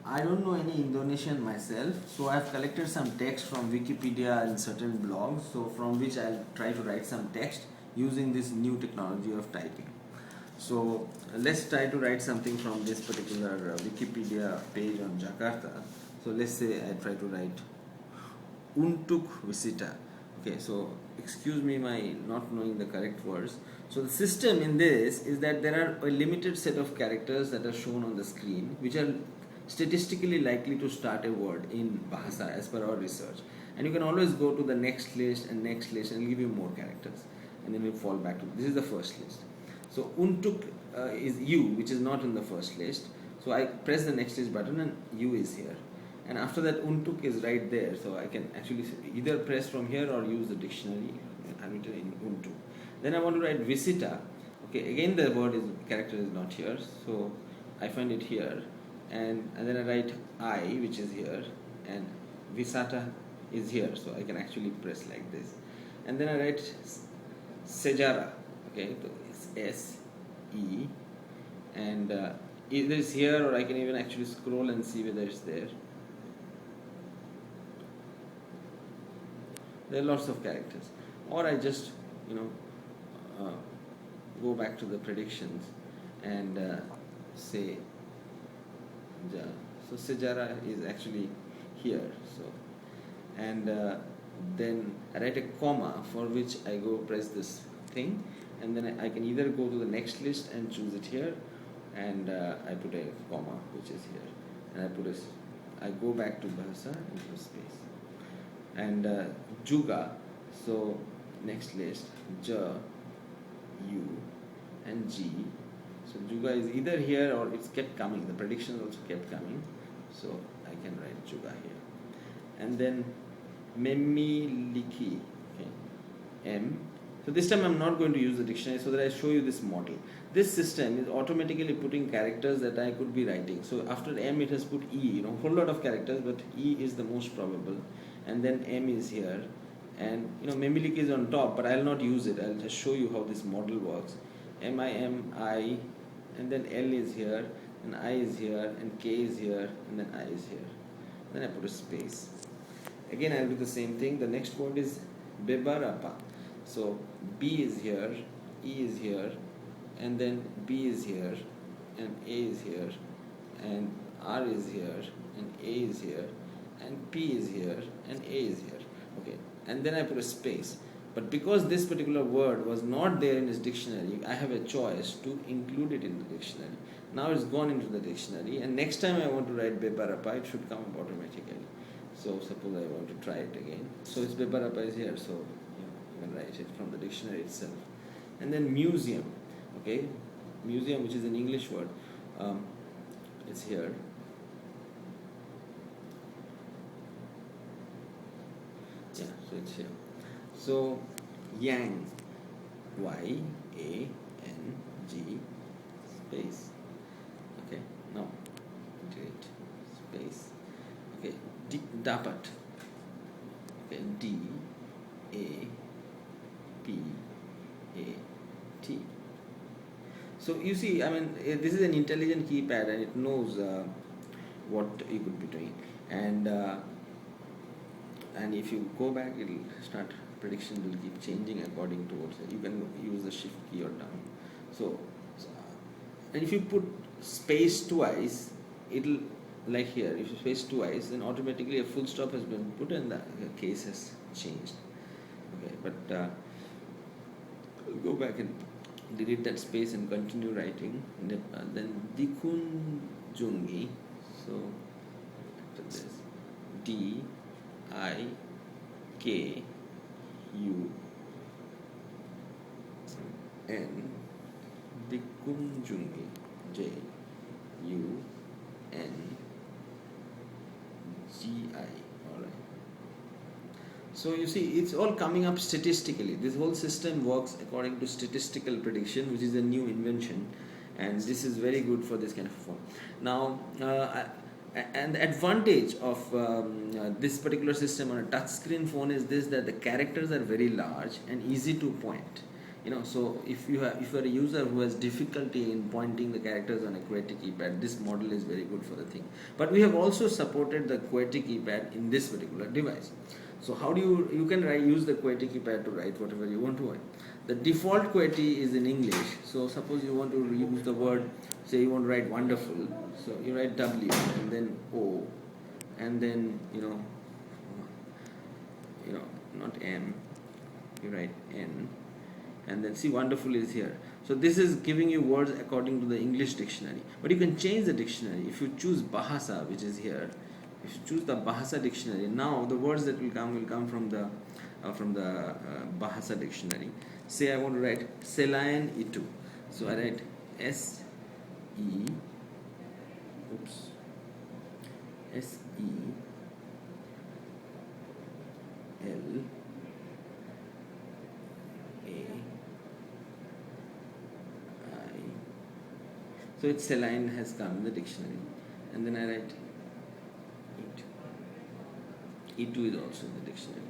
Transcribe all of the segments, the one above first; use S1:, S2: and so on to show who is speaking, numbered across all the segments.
S1: I don't know any Indonesian myself, so I've collected some text from Wikipedia and certain blogs, so from which I'll try to write some text using this new technology of typing. So let's try to write something from this particular Wikipedia page on Jakarta. So let's say I try to write Untuk Visita. Okay, so excuse me my not knowing the correct words. So the system in this is that there are a limited set of characters that are shown on the screen which are statistically likely to start a word in Bahasa as per our research. And you can always go to the next list and it'll give you more characters. And then you fall back to this is the first list. So Untuk is U, which is not in the first list. So I press the next list button and U is here. And after that Untuk is right there, so I can actually either press from here or use the dictionary and written in Untuk. Then I want to write Visita. Okay, again the character is not here, so I find it here, and then I write I, which is here, and Visata is here, so I can actually press like this. And then I write Sejara. Okay, so it's S E, and either it's here or I can even actually scroll and see whether it's there. There are lots of characters, or I just go back to the predictions and say so Sejara is actually here, so and then I write a comma, for which I go press this thing, and then I can either go to the next list and choose it here, and I put a comma which is here, and I go back to Bahasa and put space, and Juga, so next list J, U and G. So Juga is either here or it's kept coming, the predictions also kept coming, so I can write Juga here. And then Memiliki, okay, M. So this time I'm not going to use the dictionary, so that I show you this model. This system is automatically putting characters that I could be writing. So after M it has put E, whole lot of characters, but E is the most probable, and then M is here, and Memiliki is on top, but I'll not use it. I'll just show you how this model works. MIMI, and then L is here, and I is here, and K is here, and then I is here. Then I put a space. Again I'll do the same thing. The next word is Bebarapa. So B is here, E is here, and then B is here, and A is here, and R is here, and A is here, and P is here, and A is here. Okay, and then I put a space. But because this particular word was not there in his dictionary, I have a choice to include it in the dictionary. Now it's gone into the dictionary, and next time I want to write Bebarapa, it should come up automatically. So suppose I want to try it again. So it's Bebarapa is here, so you can write it from the dictionary itself. And then museum, okay, museum, which is an English word, it's here. Yeah, so it's here. So Yang, Y-A-N-G, space. Okay, now integrate, space. Okay, Dapat. Okay, D-A-P-A-T. So you see, this is an intelligent keypad, and it knows what you could be doing. And if you go back, it'll start. Prediction will keep changing according to what you can use the shift key or down. So and if you put space twice, it'll, like here, if you space twice, then automatically a full stop has been put and the case has changed. Okay, but go back and delete that space and continue writing. Then Dikunjungi, so after this D-I-K-U-N, Dikunjungi, J-U-N-G-I. Alright. So you see, it's all coming up statistically. This whole system works according to statistical prediction, which is a new invention, and this is very good for this kind of form. Now, and the advantage of this particular system on a touchscreen phone is this, that the characters are very large and easy to point. So if you are a user who has difficulty in pointing the characters on a QWERTY keypad, this model is very good for the thing. But we have also supported the QWERTY keypad in this particular device. So how do you can use the QWERTY keypad to write whatever you want to write. The default QWERTY is in English. So suppose you want to use the word, say you want to write wonderful, so you write W and then O, and then not M, you write N, and then see wonderful is here. So this is giving you words according to the English dictionary, but you can change the dictionary. If you choose Bahasa, which is here, if you choose the Bahasa dictionary, now the words that will come from the Bahasa dictionary. Say I want to write selain itu, so I write S-E, so it's saline has come in the dictionary, and then I write it. E2 is also in the dictionary.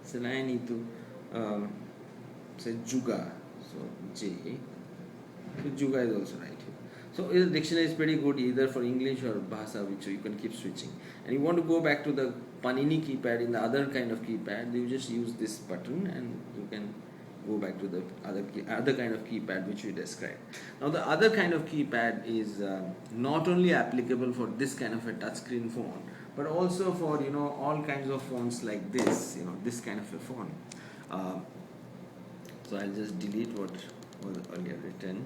S1: Saline E2, say juga, so J. So juga is also right here. So the dictionary is pretty good either for English or Bahasa, which you can keep switching. And you want to go back to the Panini keypad in the other kind of keypad, you just use this button and you can go back to the other kind of keypad which we described. Now the other kind of keypad is not only applicable for this kind of a touchscreen phone, but also for all kinds of phones like this, this kind of a phone. So I'll just delete what was earlier written.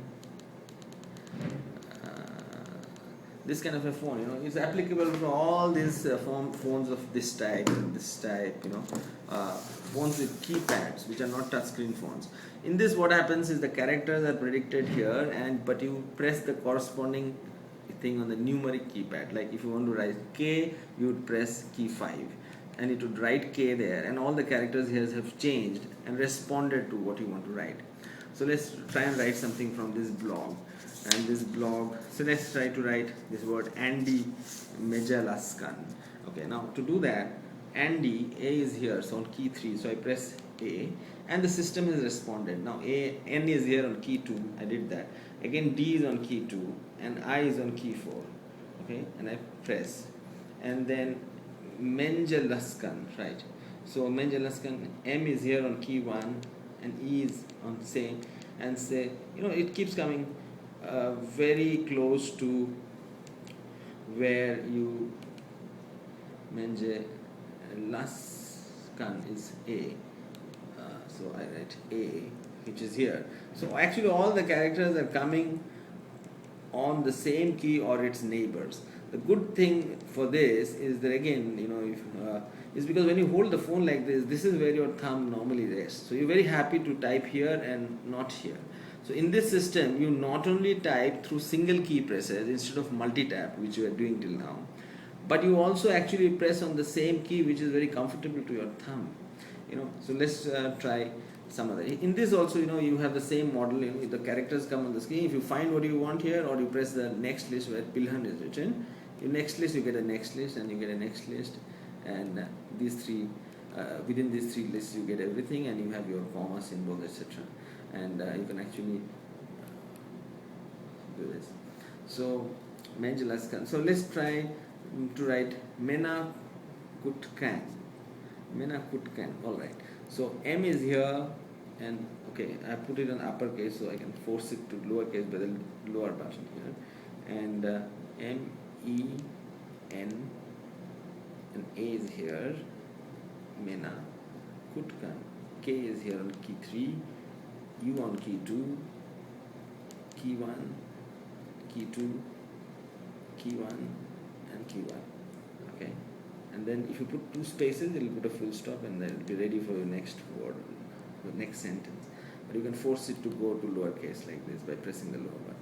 S1: This kind of a phone, is applicable for all these phones of this type and this type, phones with keypads which are not touchscreen phones. In this, what happens is the characters are predicted here, but you press the corresponding thing on the numeric keypad. Like if you want to write K, you would press key 5, and it would write K there, and all the characters here have changed and responded to what you want to write. So let's try and write something from this blog. And this blog, so let's try to write this word Andy Mejalaskan. Okay, now to do that, Andy, A is here, so on key 3, so I press A, and the system has responded. Now N is here on key 2, I did that. Again D is on key 2, and I is on key 4. Okay, and I press. And then Menjalaskan, right? So Menjalaskan, M is here on key 1, and E is on say, it keeps coming very close to where you Menjalaskan is A. So I write A, which is here. So actually all the characters are coming on the same key or its neighbors. The good thing for this is that again, is because when you hold the phone like this is where your thumb normally rests. So you're very happy to type here and not here. So in this system, you not only type through single key presses instead of multi-tap, which you are doing till now, but you also actually press on the same key, which is very comfortable to your thumb. So let's try some other. In this also, you have the same model. The characters come on the screen. If you find what you want here, or you press the next list where Pilhan is written, you next list, you get a next list, and you get a next list, and these three. Within these 3 lists, you get everything, and you have your comma symbols, etc. And you can actually do this. So Menjalaskan. So let's try to write Mena Kutkan. Mena Kutkan. All right. So M is here, and okay, I put it in uppercase so I can force it to lowercase by the lower button here. And M E N, and A is here. Mena Kutkan. K is here on key 3. U on key 2, key 1, key 2, key 1, and key 1. Okay, and then if you put 2 spaces, it will put a full stop, and then it will be ready for your next word, the next sentence. But you can force it to go to lowercase like this by pressing the lower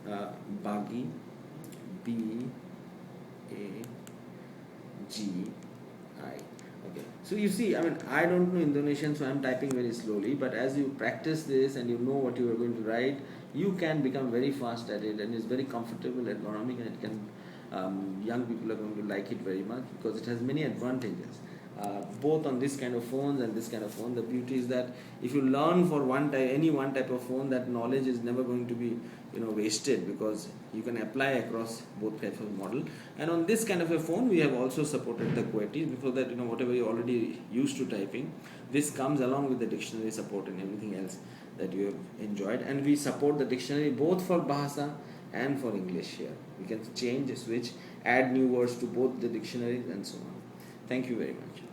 S1: button. Bagi, B A G I. Okay, so you see, I don't know Indonesian, so I'm typing very slowly, but as you practice this and you know what you are going to write, you can become very fast at it, and it's very comfortable, ergonomic, and it can, young people are going to like it very much because it has many advantages. both on this kind of phones and this kind of phone. The beauty is that if you learn for any one type of phone, that knowledge is never going to be wasted, because you can apply across both types of model. And on this kind of a phone, we have also supported the QWERTY, before that whatever you already used to typing, this comes along with the dictionary support and everything else that you have enjoyed. And we support the dictionary both for Bahasa and for English here. We can change, switch, add new words to both the dictionaries and so on. Thank you very much.